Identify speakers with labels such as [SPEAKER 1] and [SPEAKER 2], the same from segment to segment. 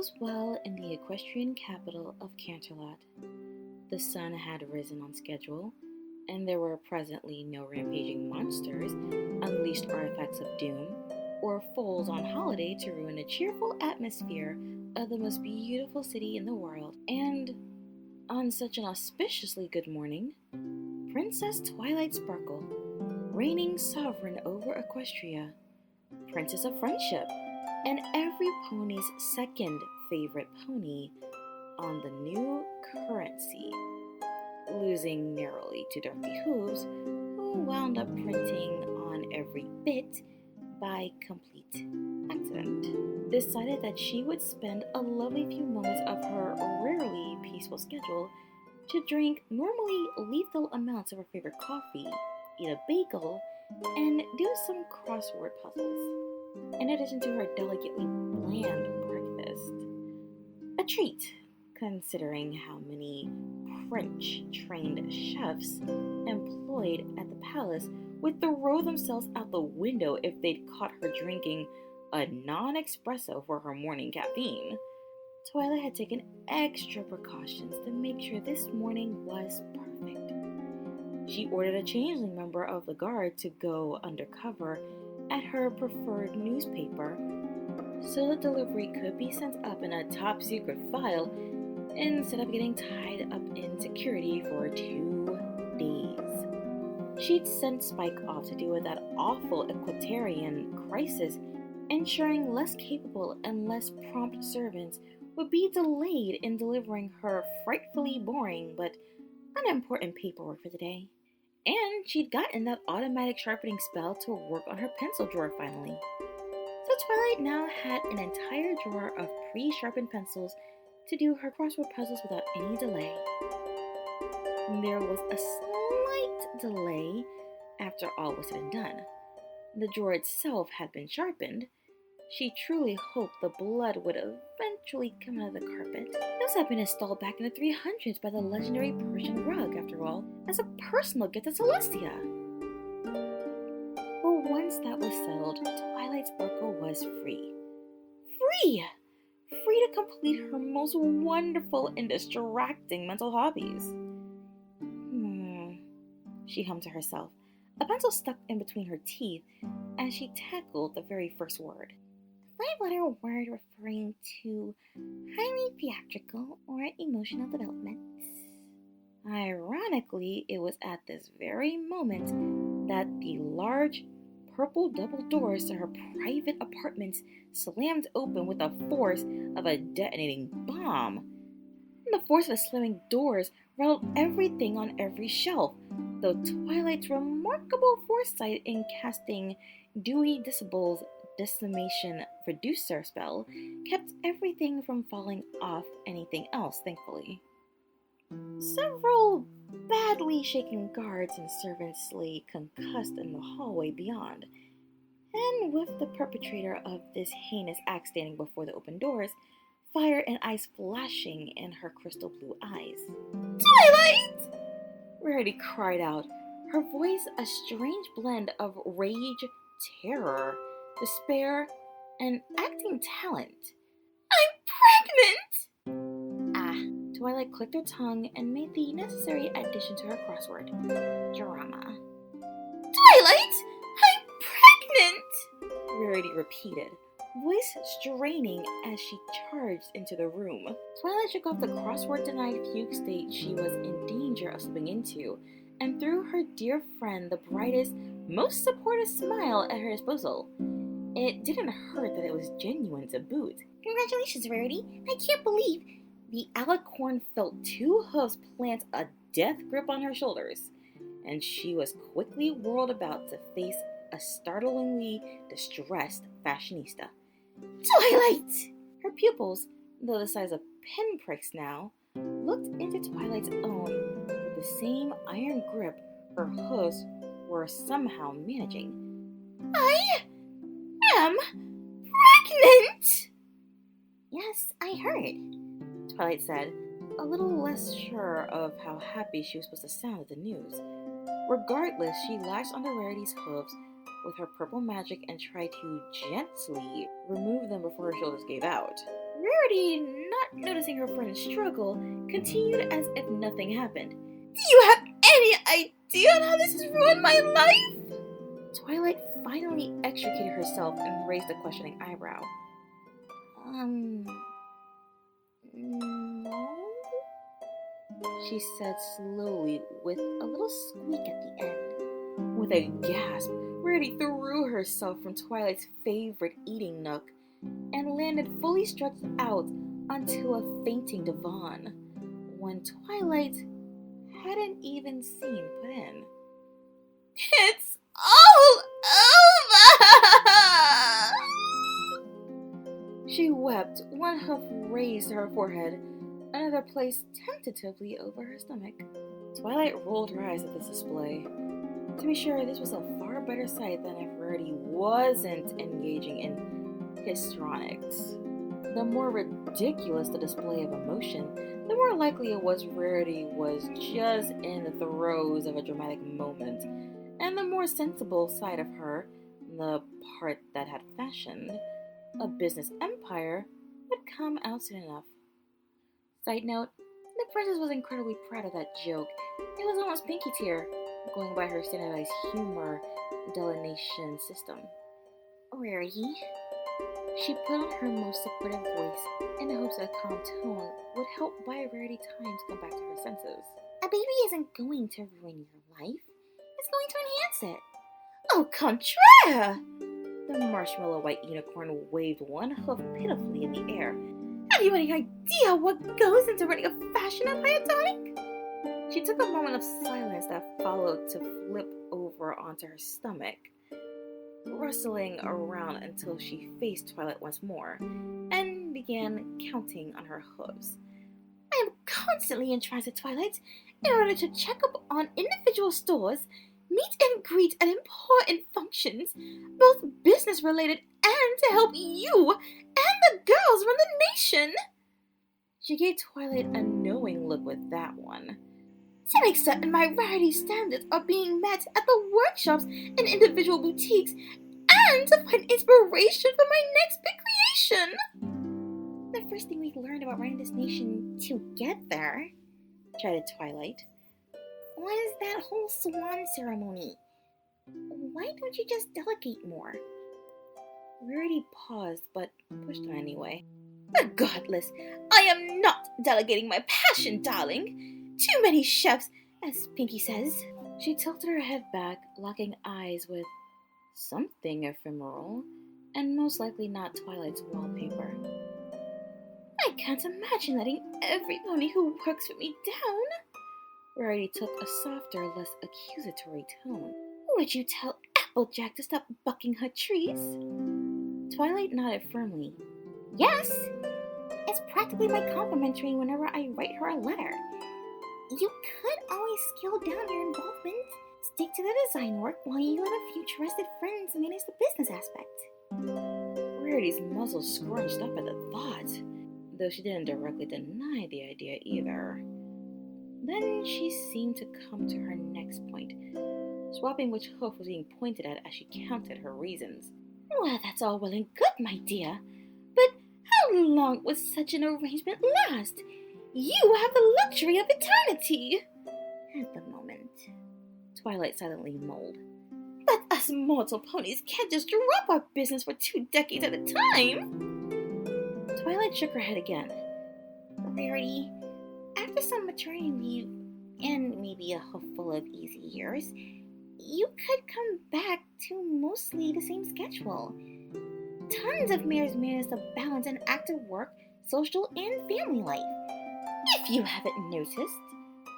[SPEAKER 1] was well in the equestrian capital of Canterlot. The sun had risen on schedule, and there were presently no rampaging monsters, unleashed artifacts of doom, or foals on holiday to ruin the cheerful atmosphere of the most beautiful city in the world. And on such an auspiciously good morning, Princess Twilight Sparkle, reigning sovereign over Equestria, Princess of Friendship, and every pony's second favorite pony on the new currency, losing narrowly to Dorothy Hooves, who wound up printing on every bit by complete accident, decided that she would spend a lovely few moments of her rarely peaceful schedule to drink normally lethal amounts of her favorite coffee, eat a bagel, and do some crossword puzzles, in addition to her delicately bland breakfast. A treat, considering how many French-trained chefs employed at the palace would throw themselves out the window if they'd caught her drinking a non-espresso for her morning caffeine. Twilight had taken extra precautions to make sure this morning was perfect. She ordered a changeling member of the guard to go undercover at her preferred newspaper so the delivery could be sent up in a top-secret file instead of getting tied up in security for 2 days. She'd sent Spike off to deal with that awful Equestrian crisis, ensuring less capable and less prompt servants would be delayed in delivering her frightfully boring but unimportant paperwork for the day. And she'd gotten that automatic sharpening spell to work on her pencil drawer finally. So Twilight now had an entire drawer of pre-sharpened pencils to do her crossword puzzles without any delay. There was a slight delay after all was said and done. The drawer itself had been sharpened. She truly hoped the blood would eventually come out of the carpet. Those had been installed back in the 300s by the legendary Persian rug, after all, as a personal gift to Celestia. But once that was settled, Twilight Sparkle was free. Free! Free to complete her most wonderful and distracting mental hobbies. She hummed to herself, a pencil stuck in between her teeth as she tackled the very first word. A five-letter word referring to highly theatrical or emotional developments. Ironically, it was at this very moment that the large purple double doors to her private apartments slammed open with the force of a detonating bomb. And the force of the slamming doors rattled everything on every shelf, though Twilight's remarkable foresight in casting Dewey Disable's decimation reducer spell kept everything from falling off anything else, thankfully. Several badly shaken guards and servants lay concussed in the hallway beyond, and with the perpetrator of this heinous act standing before the open doors, fire and ice flashing in her crystal blue eyes. "Twilight!" Rarity cried out, her voice a strange blend of rage, terror, despair, and acting talent. "I'm pregnant!" Twilight clicked her tongue and made the necessary addition to her crossword. Drama. "Twilight! I'm pregnant!" Rarity repeated, voice straining as she charged into the room. Twilight shook off the crossword-denied fugue state she was in danger of slipping into, and threw her dear friend the brightest, most supportive smile at her disposal. It didn't hurt that it was genuine to boot. "Congratulations, Rarity! I can't believe..." The alicorn felt 2 hooves plant a death grip on her shoulders, and she was quickly whirled about to face a startlingly distressed fashionista. "Twilight!" Her pupils, though the size of pinpricks now, looked into Twilight's own with the same iron grip her hooves were somehow managing. "I am pregnant!" "Yes, I heard," Twilight said, a little less sure of how happy she was supposed to sound at the news. Regardless, she latched onto Rarity's hooves with her purple magic and tried to gently remove them before her shoulders gave out. Rarity, not noticing her friend's struggle, continued as if nothing happened. Do you have any idea on how this has ruined my life? Twilight finally extricated herself and raised a questioning eyebrow. No? She said slowly with a little squeak at the end. With a gasp, Rarity threw herself from Twilight's favorite eating nook and landed fully stretched out onto a fainting divan, when Twilight hadn't even seen put in. It's all over! She wept, one hoof raised to her forehead, another placed tentatively over her stomach. Twilight rolled her eyes at this display. To be sure, this was a far better sight than if Rarity wasn't engaging in histrionics. The more ridiculous the display of emotion, the more likely it was Rarity was just in the throes of a dramatic moment, and the more sensible side of her, the part that had fashioned a business empire, would come out soon enough. Side note, the princess was incredibly proud of that joke. It was almost pinky tear, going by her standardized humor delineation system. Rarity. She put on her most supportive voice in the hopes that a calm tone would help buy Rarity time to come back to her senses. A baby isn't going to ruin your life. It's going to enhance it. Au contraire! The marshmallow white unicorn waved one hoof pitifully in the air. Have you any idea what goes into running a fashion empire, darling? She took a moment of silence that followed to flip over onto her stomach, rustling around until she faced Twilight once more, and began counting on her hooves. I am constantly in transit, Twilight, in order to check up on individual stores, meet and greet at important functions, both business-related and to help you and the girls run the nation. She gave Twilight a knowing look with that one. To make certain my Rarity standards are being met at the workshops and individual boutiques, and to find inspiration for my next big creation. The first thing we learned about running this nation together, chided Twilight, was that whole swan ceremony. Why don't you just delegate more? Rarity paused, but pushed on anyway. Regardless, I am not delegating my passion, darling. Too many chefs, as Pinky says. She tilted her head back, locking eyes with something ephemeral, and most likely not Twilight's wallpaper. I can't imagine letting every pony who works for me down. Rarity took a softer, less accusatory tone. Would you tell Applejack to stop bucking her trees? Twilight nodded firmly. Yes! It's practically my complimentary whenever I write her a letter. You could always scale down your involvement. Stick to the design work while you let a few trusted friends manage the business aspect. Rarity's muzzle scrunched up at the thought, though she didn't directly deny the idea either. Then she seemed to come to her next point, swapping which hoof was being pointed at as she counted her reasons. Well, that's all well and good, my dear, but how long would such an arrangement last? You have the luxury of eternity. At the moment, Twilight silently mulled. But us mortal ponies can't just drop our business for 2 decades at a time. Twilight shook her head again. Rarity, after some maternity leave and maybe a hoofful of easy years, you could come back to mostly the same schedule. Tons of mares manage to balance an active work, social, and family life. If you haven't noticed,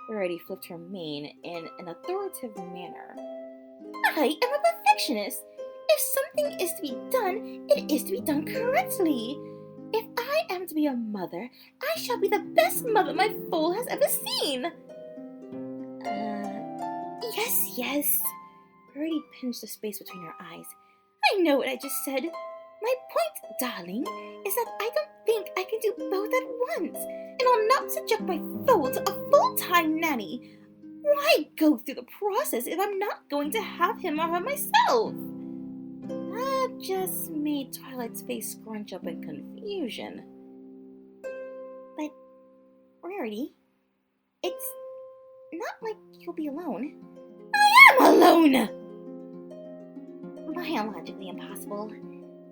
[SPEAKER 1] Rarity flipped her mane in an authoritative manner. I am a perfectionist. If something is to be done, it is to be done correctly. If I am to be a mother, I shall be the best mother my foal has ever seen. Yes. Rarity pinched the space between her eyes. I know what I just said. My point, darling, is that I don't think I can do both at once, and I'll not subject my foal to a full-time nanny. Why go through the process if I'm not going to have him or her myself? That just made Twilight's face scrunch up in confusion. Rarity, it's not like you'll be alone. I am alone! Biologically impossible,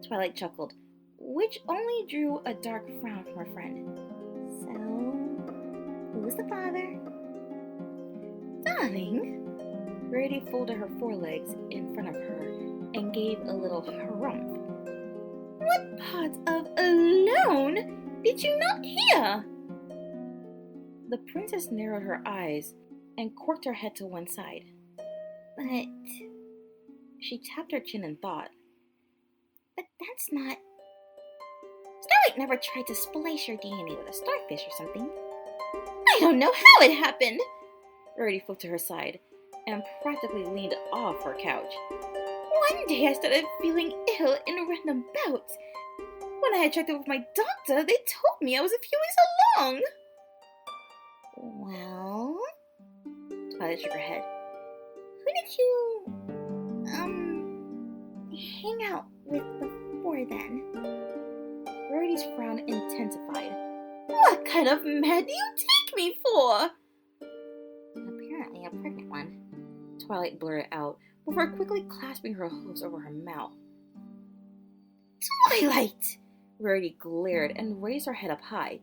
[SPEAKER 1] Twilight chuckled, which only drew a dark frown from her friend. So, who's the father? Darling, Rarity folded her forelegs in front of her and gave a little harumph. What part of alone did you not hear? The princess narrowed her eyes and quirked her head to one side. But she tapped her chin and thought. But that's not... Starlight never tried to splice your DNA with a starfish or something. I don't know how it happened. Rarity flipped to her side and practically leaned off her couch. One day I started feeling ill in random bouts. When I had checked up with my doctor, they told me I was a few weeks along. Well, Twilight shook her head. Who did you, hang out with before then? Rarity's frown intensified. What kind of man do you take me for? Apparently a pregnant one, Twilight blurted out before quickly clasping her hooves over her mouth. Twilight! Rarity glared and raised her head up high.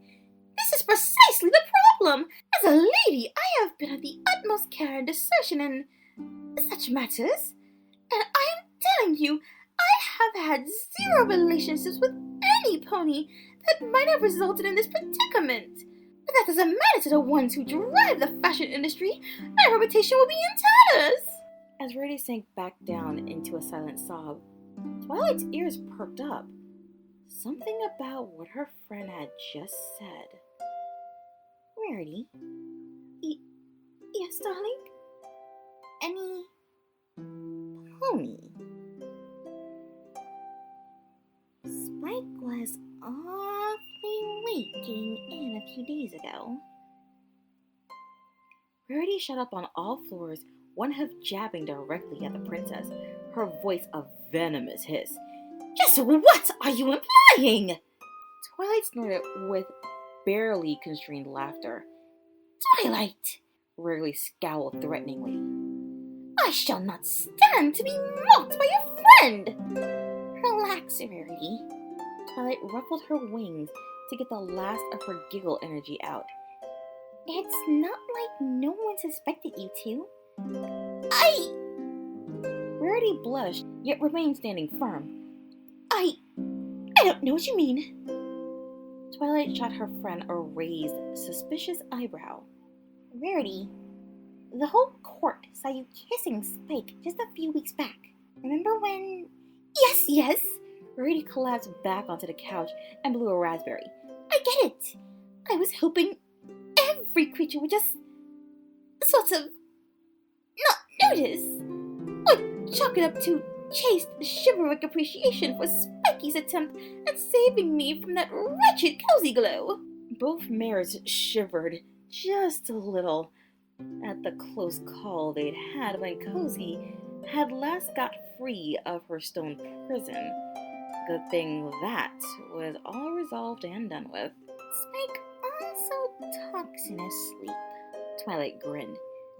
[SPEAKER 1] This is precisely the problem! As a lady, I have been of the utmost care and discretion in such matters. And I am telling you, I have had 0 relationships with any pony that might have resulted in this predicament. But that doesn't matter to the ones who drive the fashion industry. My reputation will be in tatters. As Rarity sank back down into a silent sob, Twilight's ears perked up. Something about what her friend had just said. Rarity? Yes, darling? Any pony? Spike was awfully waking in a few days ago. Rarity shot up on all floors, one hoof jabbing directly at the princess, her voice a venomous hiss. Just what are you implying? Twilight snorted with barely constrained laughter. Twilight! Rarely scowled threateningly. I shall not stand to be mocked by your friend! Relax, Rarity. Twilight ruffled her wings to get the last of her giggle energy out. It's not like no one suspected you two. Rarity blushed, yet remained standing firm. I don't know what you mean. Twilight shot her friend a raised, suspicious eyebrow. Rarity, the whole court saw you kissing Spike just a few weeks back. Remember when... Yes! Rarity collapsed back onto the couch and blew a raspberry. I get it. I was hoping every creature would just sort of not notice. Or chalk it up to chaste, chivalric appreciation for Spiky's attempt at saving me from that wretched Cozy Glow. Both mares shivered just a little at the close call they'd had when Cozy had last got free of her stone prison. Good thing that was all resolved and done with. Spike also talks in his sleep, Twilight grinned.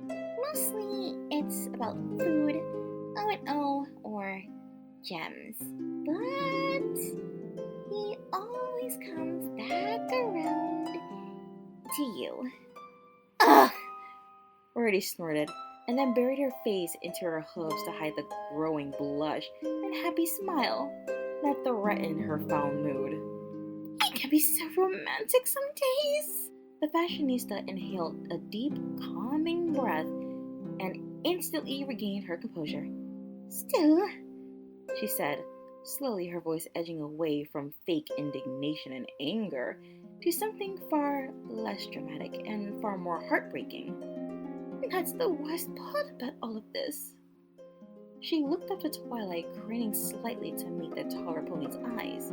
[SPEAKER 1] Mostly it's about food, O&O, or gems. But he always comes back around to you. Ugh! Rarity snorted, and then buried her face into her hooves to hide the growing blush and happy smile that threatened her foul mood. It can be so romantic some days. The fashionista inhaled a deep, calming breath and instantly regained her composure. Still, she said, slowly, her voice edging away from fake indignation and anger to something far less dramatic and far more heartbreaking. That's the worst part about all of this. She looked up to Twilight, grinning slightly to meet the taller pony's eyes.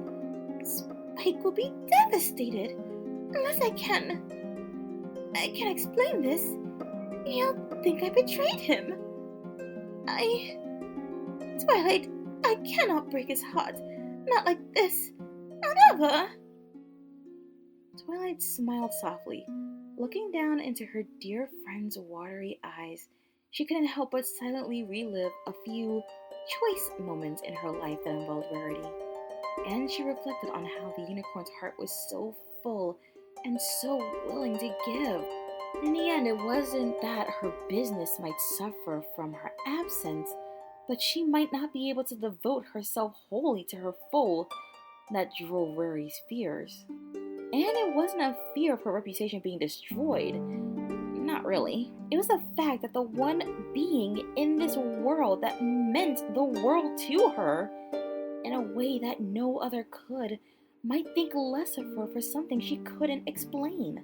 [SPEAKER 1] Spike will be devastated unless I can explain this. He'll think I betrayed him. Twilight, I cannot break his heart. Not like this. Not ever. Twilight smiled softly, Looking down into her dear friend's watery eyes, she couldn't help but silently relive a few choice moments in her life that involved Rarity. And she reflected on how the unicorn's heart was so full and so willing to give. In the end, it wasn't that her business might suffer from her absence, but she might not be able to devote herself wholly to her foal that drove Rarity's fears. And it wasn't a fear of her reputation being destroyed. Not really. It was the fact that the one being in this world that meant the world to her, in a way that no other could, might think less of her for something she couldn't explain.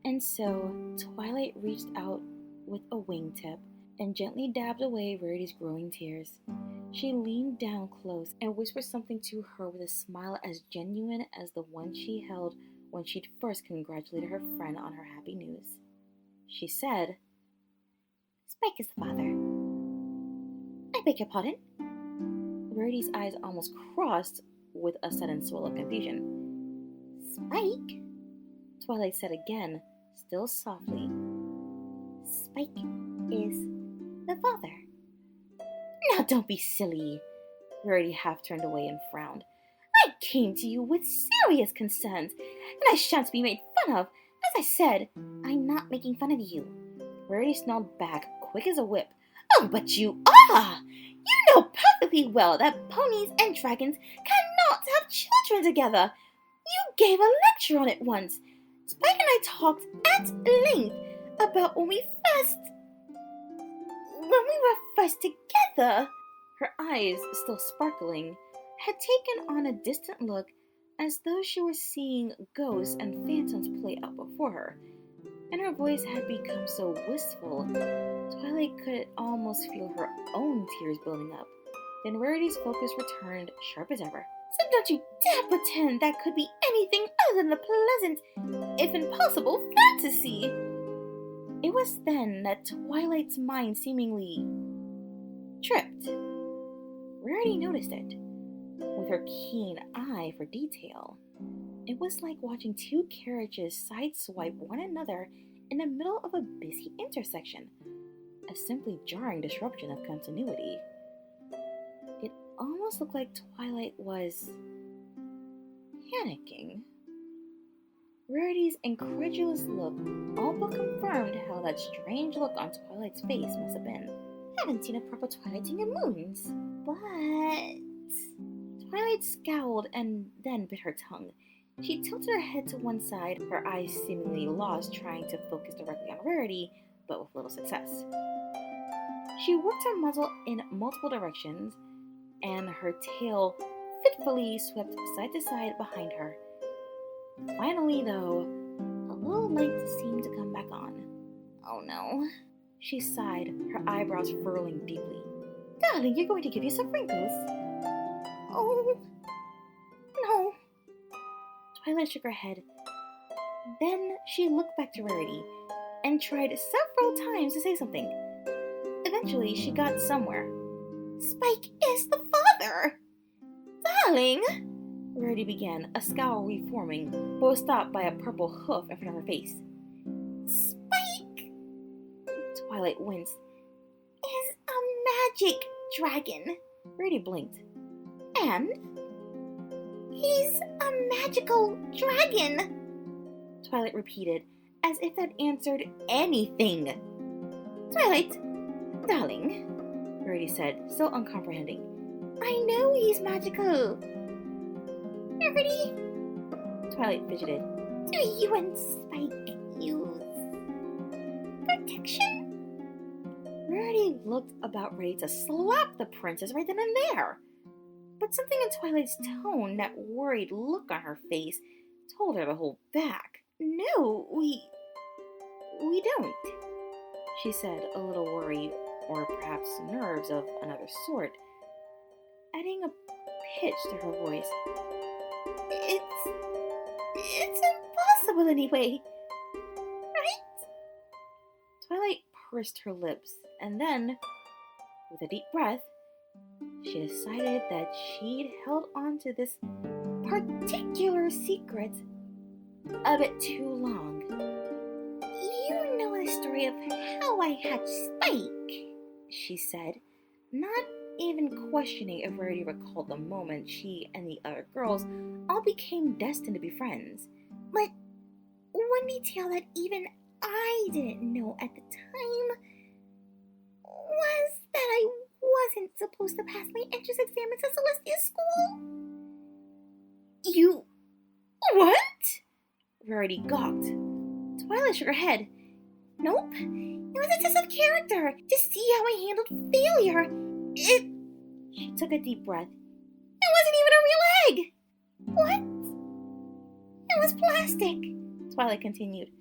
[SPEAKER 1] And so, Twilight reached out with a wingtip and gently dabbed away Rarity's growing tears. She leaned down close and whispered something to her with a smile as genuine as the one she held when she'd first congratulated her friend on her happy news. She said, "Spike is the father." "I beg your pardon?" Rarity's eyes almost crossed with a sudden swell of confusion. "Spike?" Twilight said again, still softly. "Spike is the father." "Now don't be silly." Rarity half turned away and frowned. "I came to you with serious concerns, and I shan't be made fun of. As I said, I'm not making fun of you." Rarity snarled back, quick as a whip. "Oh, but you are! You know perfectly well that ponies and dragons cannot have children together. You gave a lecture on it once. Spike and I talked at length about when we were first together." Her eyes, still sparkling, had taken on a distant look, as though she were seeing ghosts and phantoms play out before her, and her voice had become so wistful, Twilight could almost feel her own tears building up. Then Rarity's focus returned, sharp as ever. "So don't you dare pretend that could be anything other than the pleasant, if impossible, fantasy." It was then that Twilight's mind seemingly tripped. Rarity noticed it, with her keen eye for detail. It was like watching two carriages sideswipe one another in the middle of a busy intersection, a simply jarring disruption of continuity. It almost looked like Twilight was panicking. Rarity's incredulous look all but confirmed how that strange look on Twilight's face must have been. "Haven't seen a proper Twilight in moons." But Twilight scowled and then bit her tongue. She tilted her head to one side, her eyes seemingly lost trying to focus directly on Rarity, but with little success. She worked her muzzle in multiple directions, and her tail fitfully swept side to side behind her. Finally, though, a little light seemed to come back on. "Oh no," she sighed, her eyebrows furrowing deeply. "Darling, you're going to give you some wrinkles." "Oh, no." Twilight shook her head. Then she looked back to Rarity and tried several times to say something. Eventually, she got somewhere. "Spike is the father." "Darling," Rarity began, a scowl reforming, but was stopped by a purple hoof in front of her face. "Spike," Twilight winced, "is a magic dragon." Rarity blinked. "And he's a magical dragon," Twilight repeated, as if that answered anything. "Twilight, darling," Rarity said, still uncomprehending. "I know he's magical." "Rarity," Twilight fidgeted, "do you and Spike use protection?" Rarity looked about ready to slap the princess right then and there. But something in Twilight's tone, that worried look on her face, told her to hold back. "No, we don't," she said, a little worried, or perhaps nerves of another sort, adding a pitch to her voice. It's impossible anyway, right?" Twilight pursed her lips, and then, with a deep breath, she decided that she'd held on to this particular secret a bit too long.
[SPEAKER 2] story of how I had Spike," she said, not even questioning if Rarity recalled the moment she and the other girls all became destined to be friends. But one detail that even I didn't know at the time was that I wasn't supposed to pass my entrance exam into Celestia School.
[SPEAKER 1] "You... what?" Rarity gawked. Twilight shook her head.
[SPEAKER 2] "Nope. It was a test of character to see how I handled failure.
[SPEAKER 1] She took a deep breath.
[SPEAKER 2] "It wasn't even a real egg." "What?" "It was plastic," Twilight continued.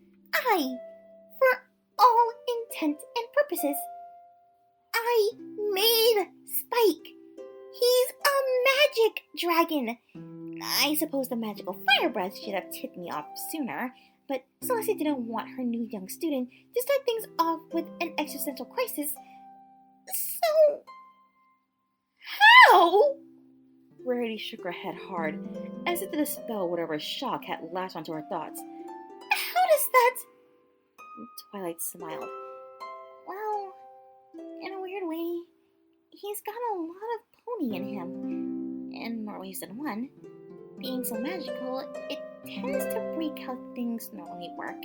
[SPEAKER 2] For all intents and purposes, I made Spike. He's a magic dragon. I suppose the magical fire breath should have tipped me off sooner, but Celestia didn't want her new young student to start things off with an existential crisis. So, how?
[SPEAKER 1] Rarity shook her head hard, as if to dispel whatever shock had latched onto her thoughts.
[SPEAKER 2] How does that...
[SPEAKER 1] Twilight smiled.
[SPEAKER 2] Well, in a weird way, he's got a lot of pony in him, in more ways than one. Being so magical, it tends to break how things normally work.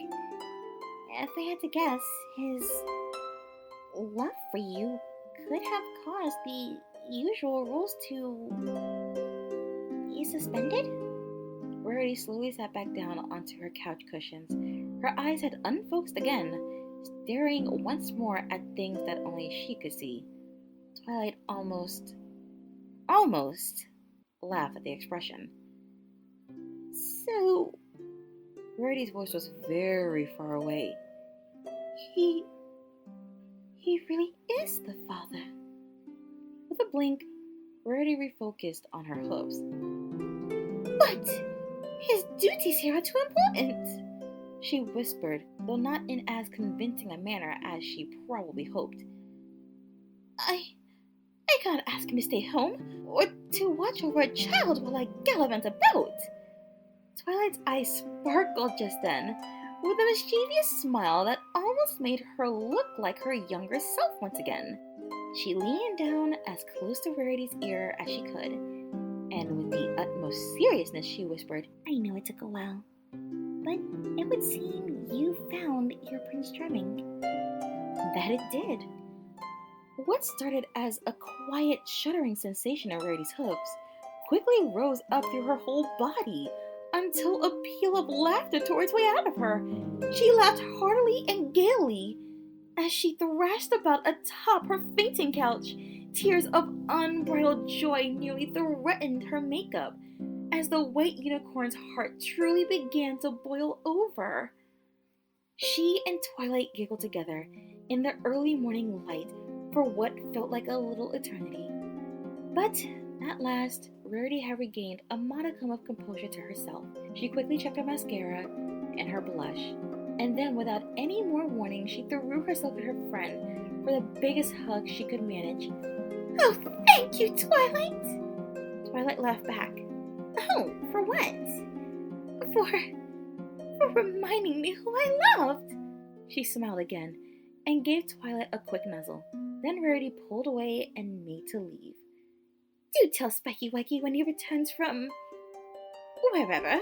[SPEAKER 2] If I had to guess, his love for you could have caused the usual rules to be suspended?
[SPEAKER 1] Rarity slowly sat back down onto her couch cushions. Her eyes had unfocused again, staring once more at things that only she could see. Twilight almost laughed at the expression.
[SPEAKER 2] So...
[SPEAKER 1] Rarity's voice was very far away. He really is the father. With a blink, Rarity refocused on her hopes.
[SPEAKER 2] But his duties here are too important,
[SPEAKER 1] she whispered, though not in as convincing a manner as she probably hoped.
[SPEAKER 2] I can't ask him to stay home or to watch over a child while I gallivant about.
[SPEAKER 1] Twilight's eyes sparkled just then, with a mischievous smile that almost made her look like her younger self once again. She leaned down as close to Rarity's ear as she could, and with the utmost seriousness she whispered,
[SPEAKER 2] I know it took a while, but it would seem you found your Prince Charming.
[SPEAKER 1] That it did. What started as a quiet, shuddering sensation in Rarity's hooves quickly rose up through her whole body, until a peal of laughter tore its way out of her. She laughed heartily and gaily as she thrashed about atop her fainting couch. Tears of unbridled joy nearly threatened her makeup as the white unicorn's heart truly began to boil over. She and Twilight giggled together in the early morning light for what felt like a little eternity. But at last, Rarity had regained a modicum of composure to herself. She quickly checked her mascara and her blush, and then without any more warning, she threw herself at her friend for the biggest hug she could manage.
[SPEAKER 2] Oh, thank you, Twilight!
[SPEAKER 1] Twilight laughed back.
[SPEAKER 2] Oh, for what? For reminding me who I loved.
[SPEAKER 1] She smiled again and gave Twilight a quick nuzzle. Then Rarity pulled away and made to leave.
[SPEAKER 2] Do tell Specky Wecky when he returns from... wherever,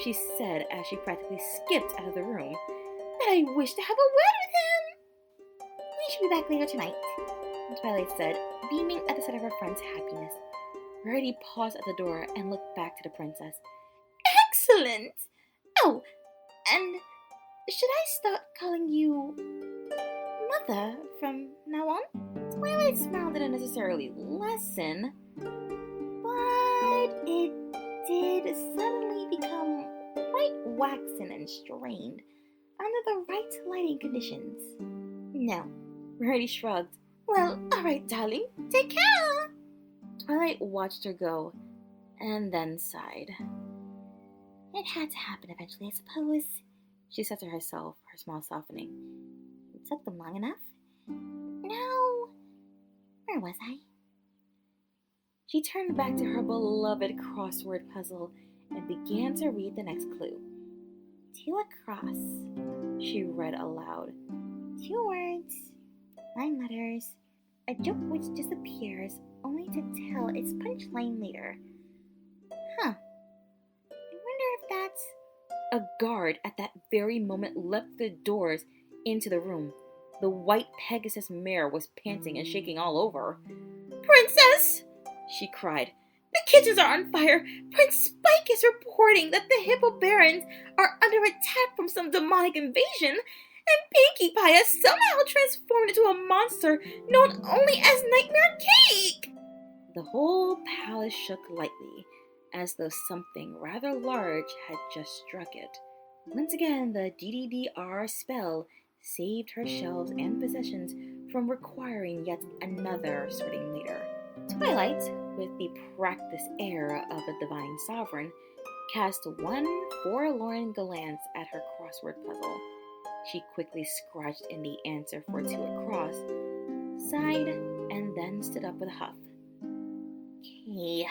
[SPEAKER 1] she said as she practically skipped out of the room,
[SPEAKER 2] that I wish to have a word with him. We should be back later tonight,
[SPEAKER 1] Twilight said, beaming at the sight of her friend's happiness. Rarity paused at the door and looked back to the princess.
[SPEAKER 2] Excellent! Oh, and should I start calling you Mother from now on?
[SPEAKER 1] Twilight smiled didn't necessarily lessen,
[SPEAKER 2] but it did suddenly become quite waxen and strained under the right lighting conditions.
[SPEAKER 1] No, Rarity shrugged.
[SPEAKER 2] Well, alright, darling, take care!
[SPEAKER 1] Twilight watched her go, and then sighed.
[SPEAKER 2] It had to happen eventually, I suppose,
[SPEAKER 1] she said to herself, her smile softening.
[SPEAKER 2] It took them long enough. Now, where was I?
[SPEAKER 1] She turned back to her beloved crossword puzzle and began to read the next clue.
[SPEAKER 2] 2 across.
[SPEAKER 1] she read aloud.
[SPEAKER 2] 2 words, 9 letters, a joke which disappears only to tell its punchline later. Huh. I wonder if that's...
[SPEAKER 1] A guard at that very moment leapt the doors into the room. The white Pegasus mare was panting and shaking all over.
[SPEAKER 2] Princess!
[SPEAKER 1] She cried.
[SPEAKER 2] The kitchens are on fire! Prince Spike is reporting that the Hippo Barons are under attack from some demonic invasion, and Pinkie Pie has somehow transformed into a monster known only as Nightmare Cake!
[SPEAKER 1] The whole palace shook lightly, as though something rather large had just struck it. Once again, the DDDR spell saved her shelves and possessions from requiring yet another sorting later. Twilight, with the practiced air of a divine sovereign, cast one forlorn glance at her crossword puzzle. She quickly scratched in the answer for 2 across, sighed, and then stood up with a huff.
[SPEAKER 2] Okay,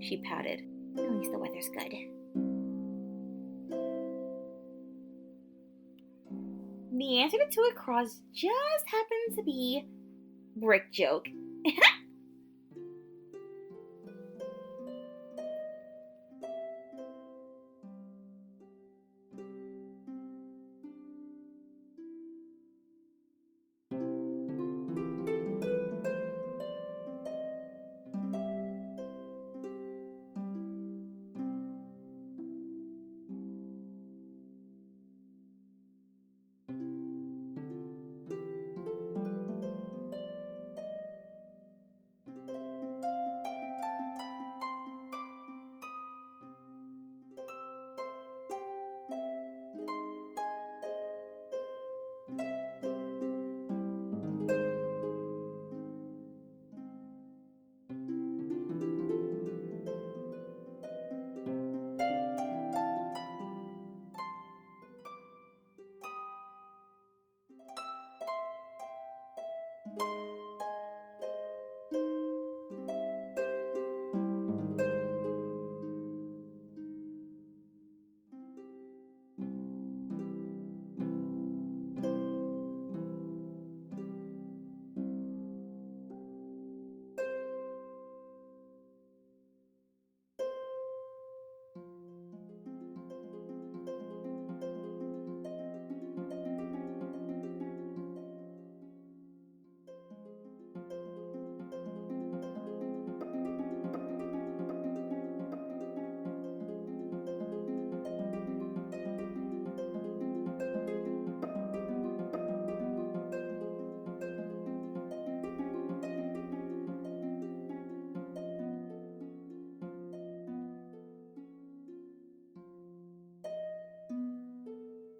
[SPEAKER 1] she pouted.
[SPEAKER 2] At least the weather's good. The answer to 2 across just happens to be brick joke.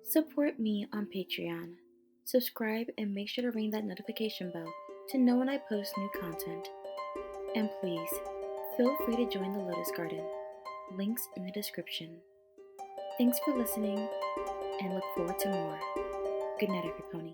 [SPEAKER 1] Support me on Patreon. Subscribe and make sure to ring that notification bell to know when I post new content. And please, feel free to join the Lotus Garden. Links in the description. Thanks for listening, and look forward to more. Good night, every pony.